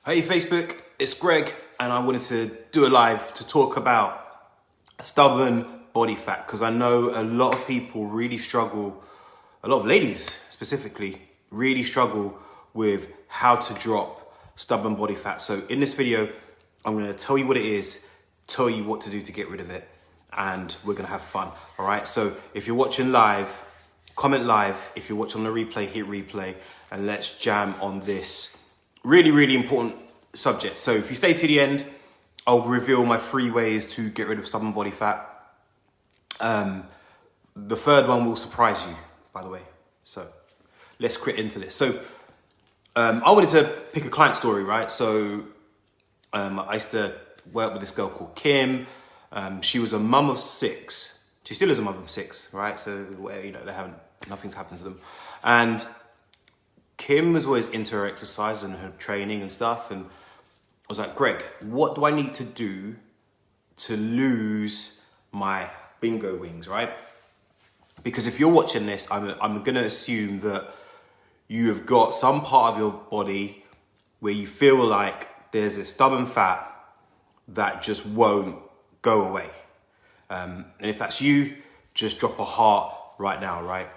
Hey Facebook, it's Greg, and I wanted to do a live to talk about stubborn body fat because I know a lot of people really struggle, a lot of ladies specifically, really struggle with how to drop stubborn body fat. So in this video, I'm going to tell you what it is, tell you what to do to get rid of it, and we're going to have fun. All right. So if you're watching live, comment live. If you're watching on the replay, hit replay, and let's jam on this really important subject. So if you stay to the end, I'll reveal my 3 ways to get rid of stubborn body fat. The third one will surprise you, by the way. So let's get into this. So I wanted to pick a client story, right? So I used to work with this girl called Kim. She was a mum of 6. She still is a mum of 6, right? So you know nothing's happened to them, and Kim was always into her exercise and her training and stuff. And I was like, Greg, what do I need to do to lose my bingo wings, right? Because if you're watching this, I'm going to assume that you have got some part of your body where you feel like there's a stubborn fat that just won't go away. And if that's you, just drop a heart right now, right?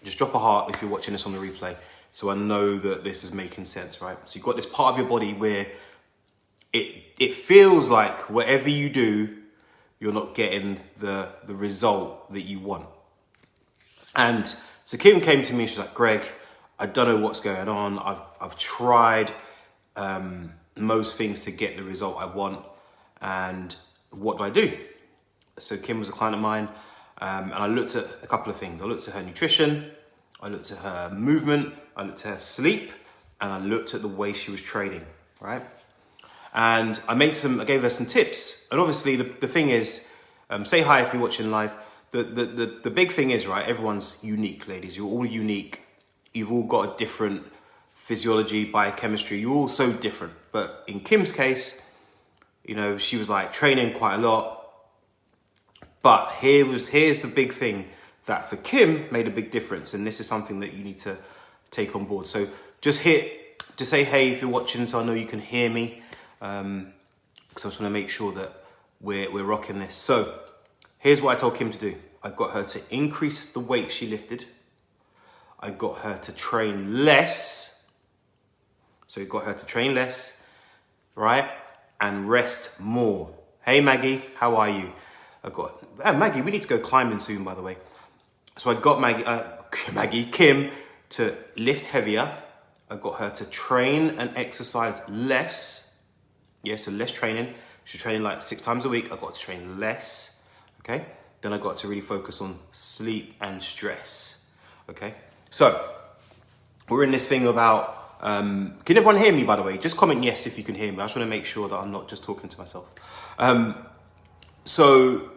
Just drop a heart if you're watching this on the replay, so I know that this is making sense, right? So you've got this part of your body where it feels like whatever you do, you're not getting the result that you want. And so Kim came to me, she's like, Greg, I don't know what's going on. I've tried most things to get the result I want, and what do I do? So Kim was a client of mine, and I looked at a couple of things. I looked at her nutrition, I looked at her movement, I looked at her sleep, and I looked at the way she was training, right? And I gave her some tips. And obviously the thing is, say hi if you're watching live. The big thing is, right, everyone's unique, ladies. You're all unique. You've all got a different physiology, biochemistry. You're all so different. But in Kim's case, you know, she was like training quite a lot. But here's the big thing that for Kim made a big difference. And this is something that you need to take on board. So just say hey if you're watching, so I know you can hear me. Because I just want to make sure that we're rocking this. So here's what I told Kim to do. I got her to increase the weight she lifted. I got her to train less. So we got her to train less, right? And rest more. Hey Maggie, how are you? Maggie, we need to go climbing soon, by the way. So I got Kim to lift heavier. I got her to train and exercise less. Yeah, so less training. She's training like 6 times a week. I got her to train less, okay? Then I got her to really focus on sleep and stress, okay? So we're in this thing about, can everyone hear me, by the way? Just comment yes if you can hear me. I just want to make sure that I'm not just talking to myself. So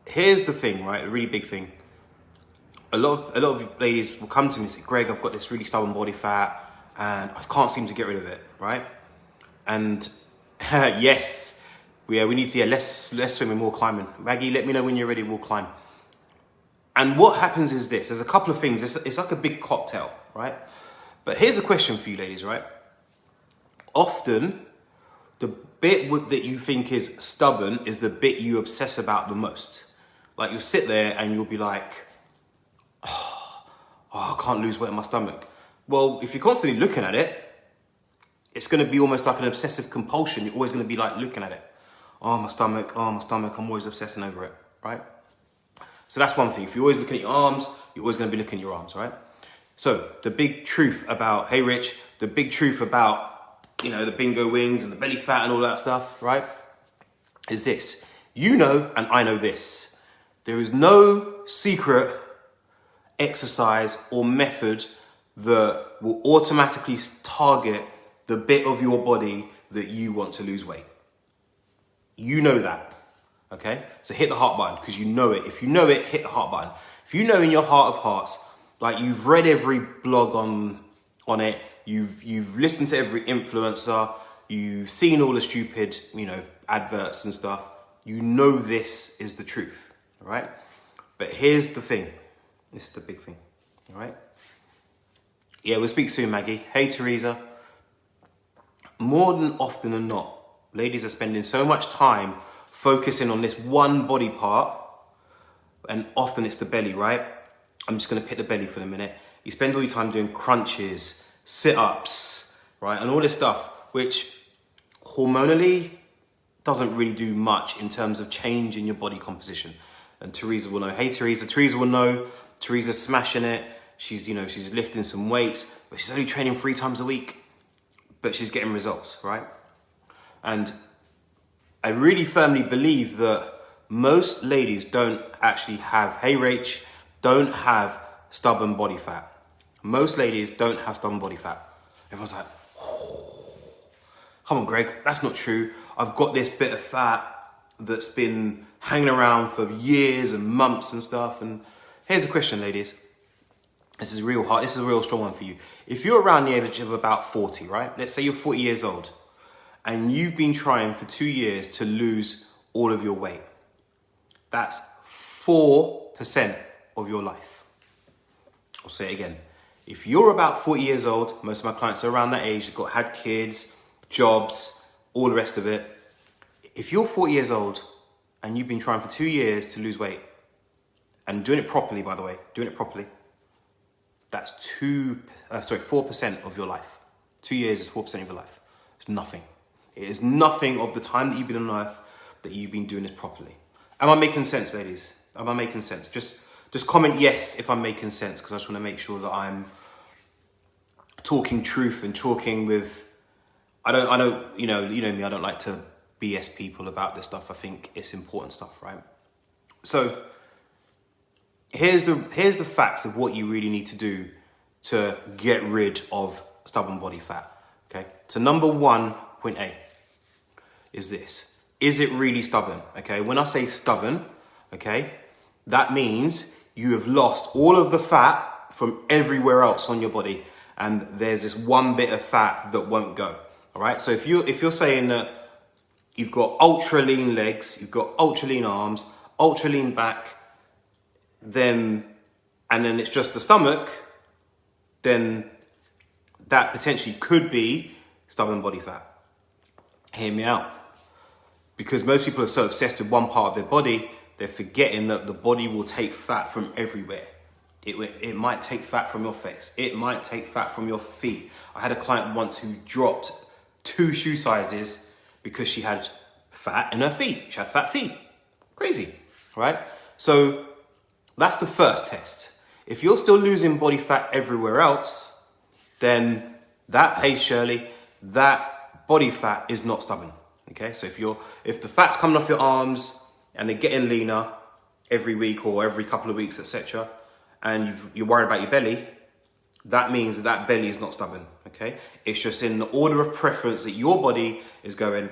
here's the thing, right? A really big thing. A lot of ladies will come to me and say, Greg, I've got this really stubborn body fat and I can't seem to get rid of it, right? And yes, we need to, less swimming, more climbing. Maggie, let me know when you're ready, we'll climb. And what happens is this, there's a couple of things. It's like a big cocktail, right? But here's a question for you ladies, right? Often, the bit that you think is stubborn is the bit you obsess about the most. Like you'll sit there and you'll be like, oh, I can't lose weight in my stomach. Well, if you're constantly looking at it, it's going to be almost like an obsessive compulsion. You're always going to be like looking at it. Oh, my stomach, I'm always obsessing over it, right? So that's one thing. If you're always looking at your arms, you're always going to be looking at your arms, right? So the big truth about, hey Rich, the big truth about, you know, the bingo wings and the belly fat and all that stuff, right, is this. You know, and I know this. There is no secret exercise or method that will automatically target the bit of your body that you want to lose weight. You know that, okay? So hit the heart button because you know it. If you know it, hit the heart button. If you know in your heart of hearts, like you've read every blog on it, you've listened to every influencer, you've seen all the stupid, you know, adverts and stuff, you know this is the truth, all right? But here's the thing. This is the big thing, all right? Yeah, we'll speak soon, Maggie. Hey, Teresa. more than often than not, ladies are spending so much time focusing on this one body part, and often it's the belly, right? I'm just gonna pick the belly for a minute. You spend all your time doing crunches, sit-ups, right? And all this stuff, which hormonally doesn't really do much in terms of change in your body composition. And Teresa will know. Hey, Teresa. Teresa will know. Teresa's smashing it. She's lifting some weights, but she's only training 3 times a week, but she's getting results, right? And I really firmly believe that most ladies don't actually have, hey Rach, don't have stubborn body fat. Most ladies don't have stubborn body fat. Everyone's like, oh, come on, Greg, that's not true. I've got this bit of fat that's been hanging around for years and months and stuff. And here's the question, ladies. This is real hard. This is a real strong one for you. If you're around the age of about 40, right? Let's say you're 40 years old and you've been trying for 2 years to lose all of your weight. That's 4% of your life. I'll say it again. If you're about 40 years old, most of my clients are around that age, they've had kids, jobs, all the rest of it. If you're 40 years old and you've been trying for 2 years to lose weight, and doing it properly, by the way, doing it properly, that's 4% of your life. 2 years is 4% of your life. It's nothing. It is nothing of the time that you've been on earth that you've been doing this properly. Am I making sense, ladies? Am I making sense? Just comment yes if I'm making sense, because I just want to make sure that I'm talking truth and talking with. I don't, you know me. I don't like to BS people about this stuff. I think it's important stuff, right? So here's the facts of what you really need to do to get rid of stubborn body fat. Okay. So number 1.A is this. Is it really stubborn? Okay. When I say stubborn, okay, that means you have lost all of the fat from everywhere else on your body, and there's this one bit of fat that won't go. All right. So if you're saying that you've got ultra lean legs, you've got ultra lean arms, ultra lean back, and then it's just the stomach, then that potentially could be stubborn body fat. Hear me out. Because most people are so obsessed with one part of their body, they're forgetting that the body will take fat from everywhere. It might take fat from your face. It might take fat from your feet. I had a client once who dropped 2 shoe sizes because she had fat in her feet. She had fat feet. Crazy, right? So that's the first test. If you're still losing body fat everywhere else, then hey Shirley, that body fat is not stubborn. Okay, so if the fat's coming off your arms and they're getting leaner every week or every couple of weeks, etc., and you're worried about your belly, that means that belly is not stubborn. Okay, it's just in the order of preference that your body is going.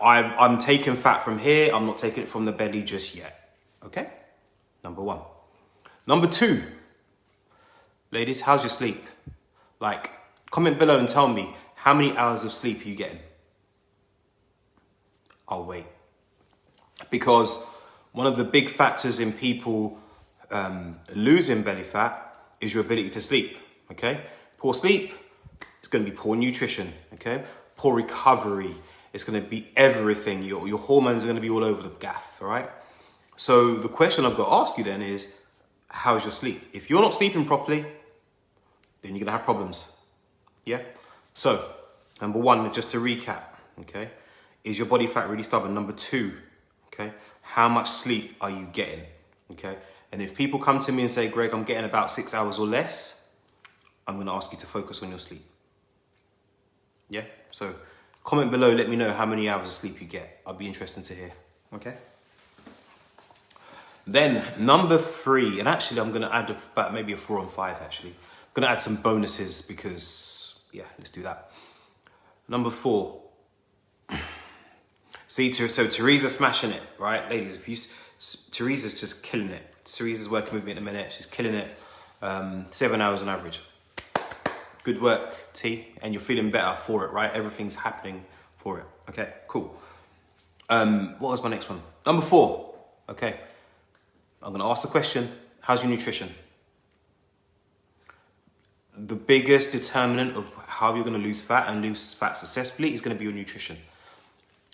I'm taking fat from here. I'm not taking it from the belly just yet. Okay, number 1. Number 2, ladies, how's your sleep? Like, comment below and tell me how many hours of sleep are you getting? I'll wait. Because one of the big factors in people losing belly fat is your ability to sleep, okay? Poor sleep, it's gonna be poor nutrition, okay? Poor recovery, it's gonna be everything. Your hormones are gonna be all over the gaff, all right? So the question I've got to ask you then is, how's your sleep? If you're not sleeping properly, then you're gonna have problems, yeah? So, number 1, just to recap, okay? Is your body fat really stubborn? Number 2, okay? How much sleep are you getting, okay? And if people come to me and say, Greg, I'm getting about 6 hours or less, I'm gonna ask you to focus on your sleep. Yeah, so comment below, let me know how many hours of sleep you get. I'd be interested to hear, okay? Then number 3, and actually I'm gonna add about maybe a 4 and 5 actually. I'm gonna add some bonuses because, yeah, let's do that. Number 4. See, so Teresa's smashing it, right? Ladies, Teresa's just killing it. Teresa's working with me in a minute. She's killing it. 7 hours on average. Good work, T. And you're feeling better for it, right? Everything's happening for it. Okay, cool. What was my next one? Number 4. Okay. I'm going to ask the question, how's your nutrition? the biggest determinant of how you're going to lose fat and lose fat successfully is going to be your nutrition.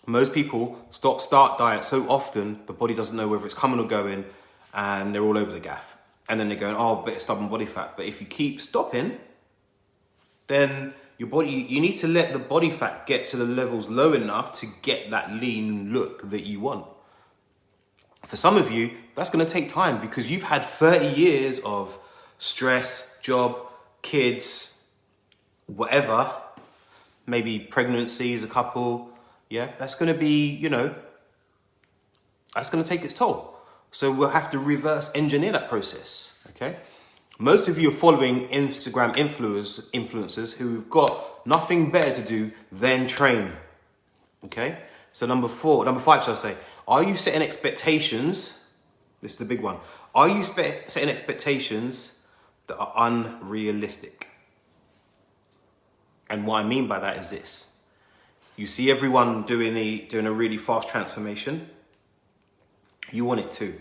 Most people start diet so often, the body doesn't know whether it's coming or going, and they're all over the gaff. And then they're going, oh, but it's stubborn body fat. But if you keep stopping, then your body, you need to let the body fat get to the levels low enough to get that lean look that you want. For some of you, that's going to take time because you've had 30 years of stress, job, kids, whatever, maybe pregnancies, a couple. Yeah, that's going to be, that's going to take its toll. So we'll have to reverse engineer that process, okay? Most of you are following Instagram influencers who've got nothing better to do than train, okay? So number 5, shall I say, are you setting expectations? This is the big one. Are you setting expectations that are unrealistic? And what I mean by that is this. You see everyone doing a really fast transformation. You want it too.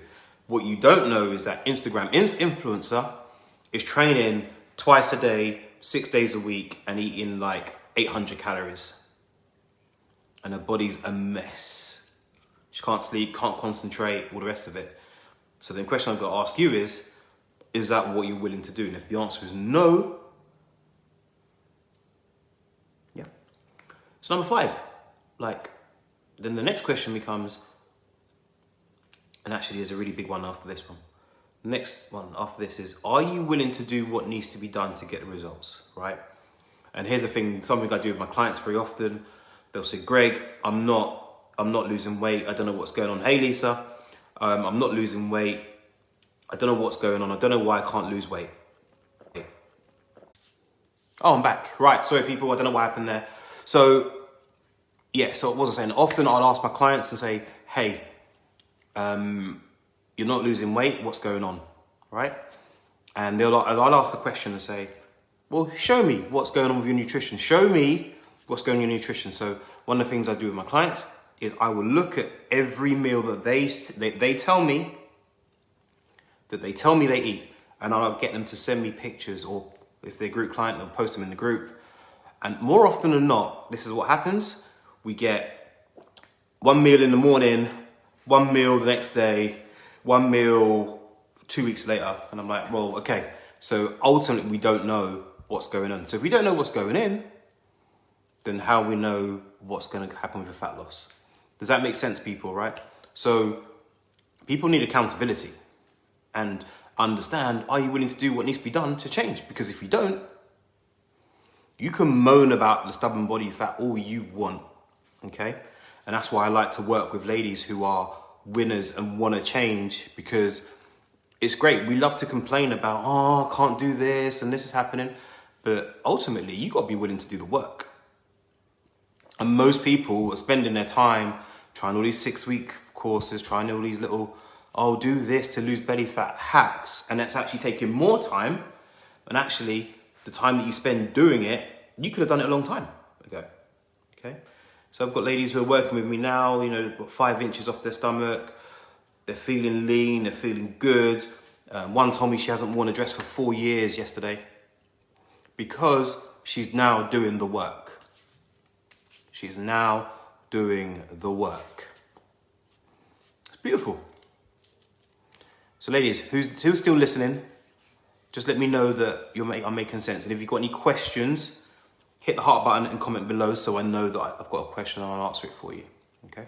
What you don't know is that Instagram influencer is training twice a day, 6 days a week, and eating like 800 calories. And her body's a mess. She can't sleep, can't concentrate, all the rest of it. So the question I've got to ask you is that what you're willing to do? And if the answer is no, yeah. So number 5, then the next question becomes, and actually there's a really big one after this one. The next one after this is, are you willing to do what needs to be done to get the results, right? And here's the thing, something I do with my clients very often. They'll say, Greg, I'm not losing weight. I don't know what's going on. Hey, Lisa, I'm not losing weight. I don't know what's going on. I don't know why I can't lose weight. Oh, I'm back. Right, sorry people, I don't know what happened there. So, yeah, so what was I saying? Often I'll ask my clients to say, hey, you're not losing weight, what's going on, right? And I'll ask the question and say, well, show me what's going on with your nutrition. Show me what's going on with your nutrition. So one of the things I do with my clients is I will look at every meal that they tell me they eat, and I'll get them to send me pictures, or if they're a group client, they'll post them in the group. And more often than not, this is what happens. We get one meal in the morning, one meal the next day, one meal 2 weeks later. And I'm like, well, okay. So ultimately we don't know what's going on. So if we don't know what's going in, then how we know what's going to happen with the fat loss? Does that make sense, people, right? So people need accountability and understand, are you willing to do what needs to be done to change? Because if you don't, you can moan about the stubborn body fat all you want, okay? And that's why I like to work with ladies who are winners and want to change, because it's great. We love to complain about, oh, I can't do this and this is happening. But ultimately, you got to be willing to do the work. And most people are spending their time trying all these 6-week courses, trying all these little, oh, do this to lose belly fat hacks. And that's actually taking more time. And actually, the time that you spend doing it, you could have done it a long time ago. Okay? So I've got ladies who are working with me now, they've got 5 inches off their stomach. They're feeling lean, they're feeling good. One told me she hasn't worn a dress for 4 years yesterday because she's now doing the work. She's now doing the work. It's beautiful. So ladies, who's still listening, just let me know that I'm making sense. And if you've got any questions, hit the heart button and comment below so I know that I've got a question and I'll answer it for you, okay?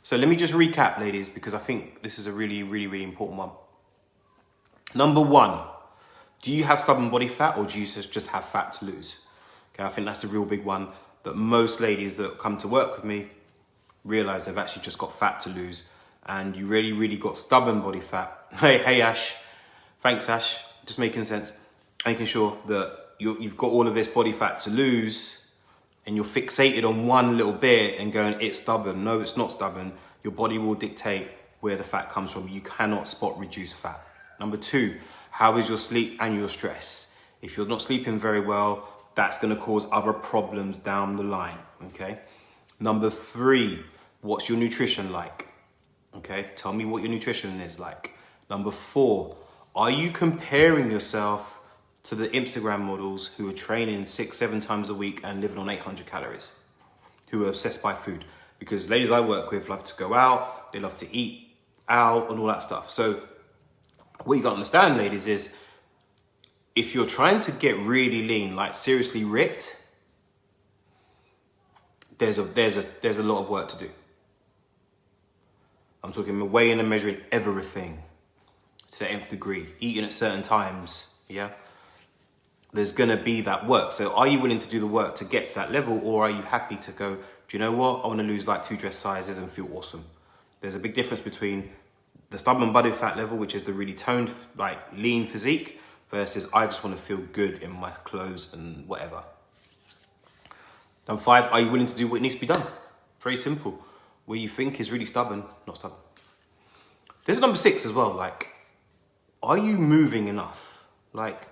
So let me just recap, ladies, because I think this is a really, really, really important one. Number 1, do you have stubborn body fat or do you just have fat to lose? Okay, I think that's a real big one that most ladies that come to work with me realize they've actually just got fat to lose, and you really, really got stubborn body fat. Hey Ash, thanks Ash, just making sense, making sure that you've got all of this body fat to lose and you're fixated on one little bit and going, it's stubborn. No, it's not stubborn. Your body will dictate where the fat comes from. You cannot spot reduce fat. Number 2, how is your sleep and your stress? If you're not sleeping very well, that's going to cause other problems down the line, okay? Number 3, what's your nutrition like? Okay, tell me what your nutrition is like. Number 4, are you comparing yourself to the Instagram models who are training 6-7 times a week and living on 800 calories, who are obsessed by food. Because ladies I work with love to go out, they love to eat out and all that stuff. So what you gotta understand, ladies, is if you're trying to get really lean, like seriously ripped, there's a lot of work to do. I'm talking weighing and measuring everything to the nth degree, eating at certain times, yeah? There's gonna be that work. So are you willing to do the work to get to that level, or are you happy to go, do you know what? I wanna lose like 2 dress sizes and feel awesome. There's a big difference between the stubborn body fat level, which is the really toned, like lean physique, versus I just wanna feel good in my clothes and whatever. Number 5, are you willing to do what needs to be done? Very simple. Where you think is really stubborn, not stubborn. There's number 6 as well, like, are you moving enough? Like,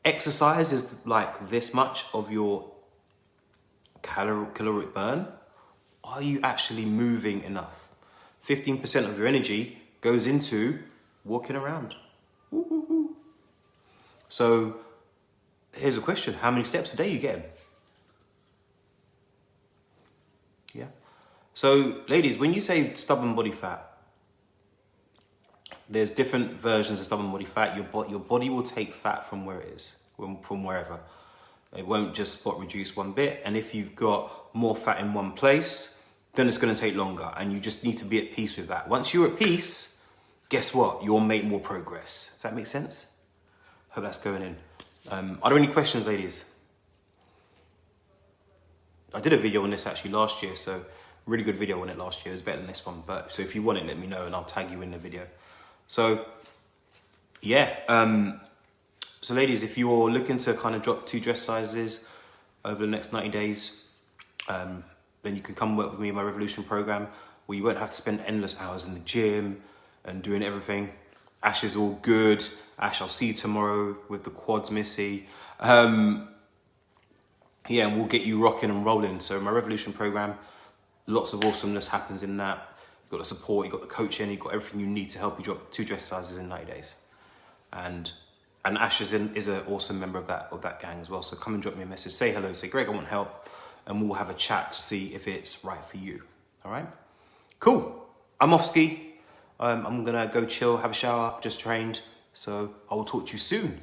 exercise is like this much of your caloric burn. Are you actually moving enough? 15% of your energy goes into walking around. Woo-hoo-hoo. So here's a question. How many steps a day are you getting? Yeah. So ladies, when you say stubborn body fat, there's different versions of stubborn body fat. Your body will take fat from where it is, from wherever. It won't just spot reduce one bit. And if you've got more fat in one place, then it's going to take longer. And you just need to be at peace with that. Once you're at peace, guess what? You'll make more progress. Does that make sense? Hope that's going in. Are there any questions, ladies? I did a video on this actually last year, so really good video on it last year. It was better than this one. But so if you want it, let me know and I'll tag you in the video. So yeah, so ladies, if you're looking to kind of drop 2 dress sizes over the next 90 days, then you can come work with me in my Revolution program, where you won't have to spend endless hours in the gym and doing everything. Ash is all good. Ash, I'll see you tomorrow with the quads, Missy. Yeah, and we'll get you rocking and rolling. So my Revolution program, lots of awesomeness happens in that. You've got the support, you've got the coaching, you've got everything you need to help you drop 2 dress sizes in 90 days. And Ash is an awesome member of that gang as well. So come and drop me a message, say hello, say, Greg, I want help, and we'll have a chat to see if it's right for you. All right? Cool. I'm off ski. I'm gonna go chill, have a shower, just trained. So I will talk to you soon.